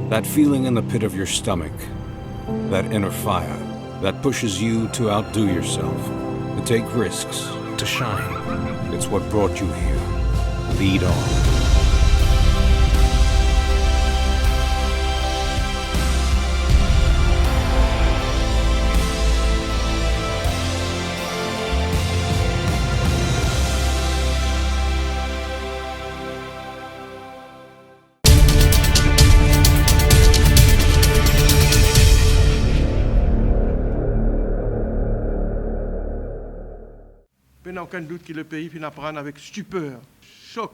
That feeling in the pit of your stomach, that inner fire, that pushes you to outdo yourself, to take risks, to shine. It's what brought you here. Lead on. Il n'y a aucun doute que le pays finit à prendre avec stupeur, choc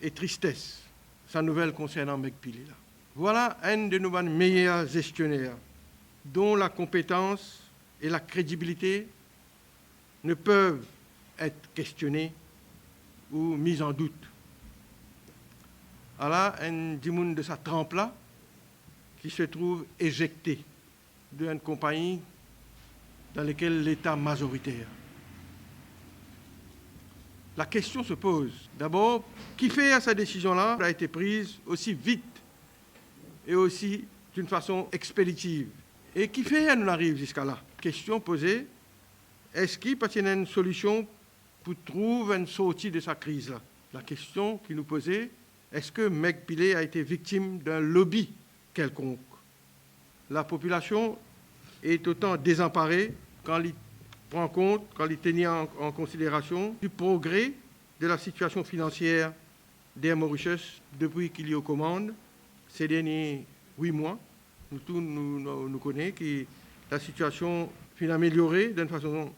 et tristesse sa nouvelle concernant McPhilly. Voilà un de nos meilleurs gestionnaires dont la compétence et la crédibilité ne peuvent être questionnées ou mises en doute. Voilà un dimoun de sa trempe-là qui se trouve éjecté d'une compagnie dans laquelle l'État majoritaire. La question se pose. D'abord, qui fait à sa décision-là a été prise aussi vite et aussi d'une façon expéditive? Et qui fait elle nous arrive jusqu'à là? Question posée, est-ce qu'il y a une solution pour trouver une sortie de sa crise-là? La question qui nous posait, est-ce que McPhilly a été victime d'un lobby quelconque? La population est autant désemparée quand il prend compte, quand il tenait en considération du progrès de la situation financière d'Air Mauritius depuis qu'il est aux commandes ces derniers 8 mois. Nous tous nous connaissons que la situation finit améliorée d'une façon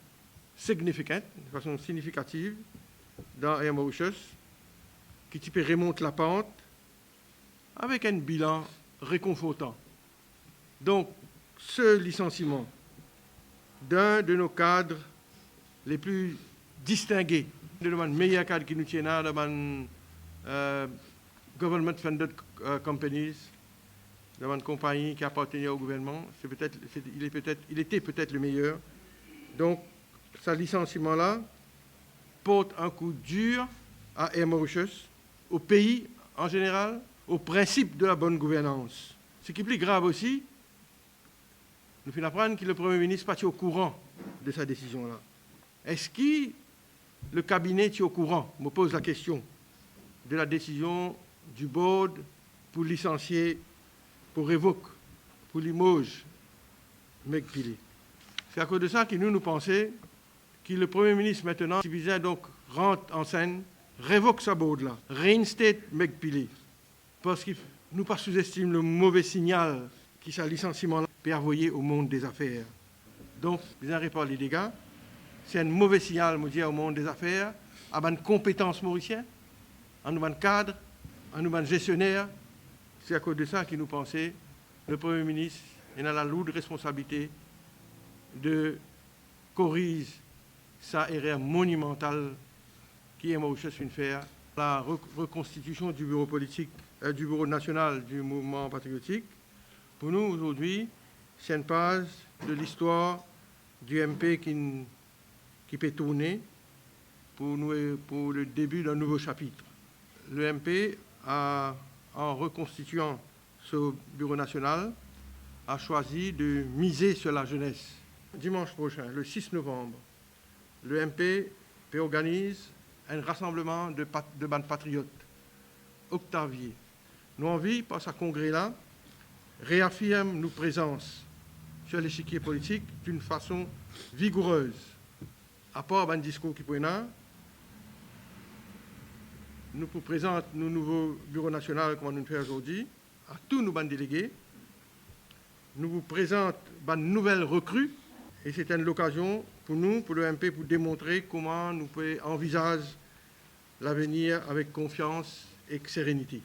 significante, d'une façon significative dans Air Mauritius, qui remonte la pente avec un bilan réconfortant. Donc, ce licenciement d'un de nos cadres les plus distingués, de nos meilleurs cadres qui nous tiennent là, dans government funded companies, dans une compagnie qui appartenait au gouvernement, il était peut-être le meilleur. Donc, ce licenciement-là porte un coup dur à Air Mauritius, au pays en général, au principe de la bonne gouvernance. Ce qui est plus grave aussi, nous finissons apprendre que le Premier ministre n'est pas au courant de sa décision-là. Est-ce que le cabinet est au courant? Je me pose la question de la décision du board pour licencier, pour révoquer, pour limoger McPhilly. C'est à cause de ça que nous pensons que le Premier ministre maintenant, s'il vient donc rentre en scène, révoque sa board-là, reinstate McPhilly, parce que nous ne pas sous-estimons le mauvais signal qui ce licenciement-là peut envoyer au monde des affaires. Donc, vous n'arrivez pas les dégâts. C'est un mauvais signal, me dire, au monde des affaires, à une compétence mauricienne, à un cadre, à un gestionnaire. C'est à cause de ça que nous pensons le Premier ministre a la lourde responsabilité de corriger sa erreur monumentale qui est Mauritius une faire, la reconstitution du bureau politique, du bureau national du mouvement patriotique. Pour nous, aujourd'hui, c'est une page de l'histoire du MP qui peut tourner pour le début d'un nouveau chapitre. Le MP, en reconstituant ce bureau national, a choisi de miser sur la jeunesse. Dimanche prochain, le 6 novembre, le MP organise un rassemblement de bandes patriotes, Octavier. Nous envie, par ce congrès-là, réaffirme nos présences sur l'échiquier politique d'une façon vigoureuse. À part un discours qui peut nous présentons nos nouveaux bureaux nationaux, comme nous le faisons aujourd'hui, à tous nos bandes délégués. Nous vous présentons une nouvelle recrue, et c'est une occasion pour nous, pour le MP, pour démontrer comment nous pouvons envisager l'avenir avec confiance et sérénité.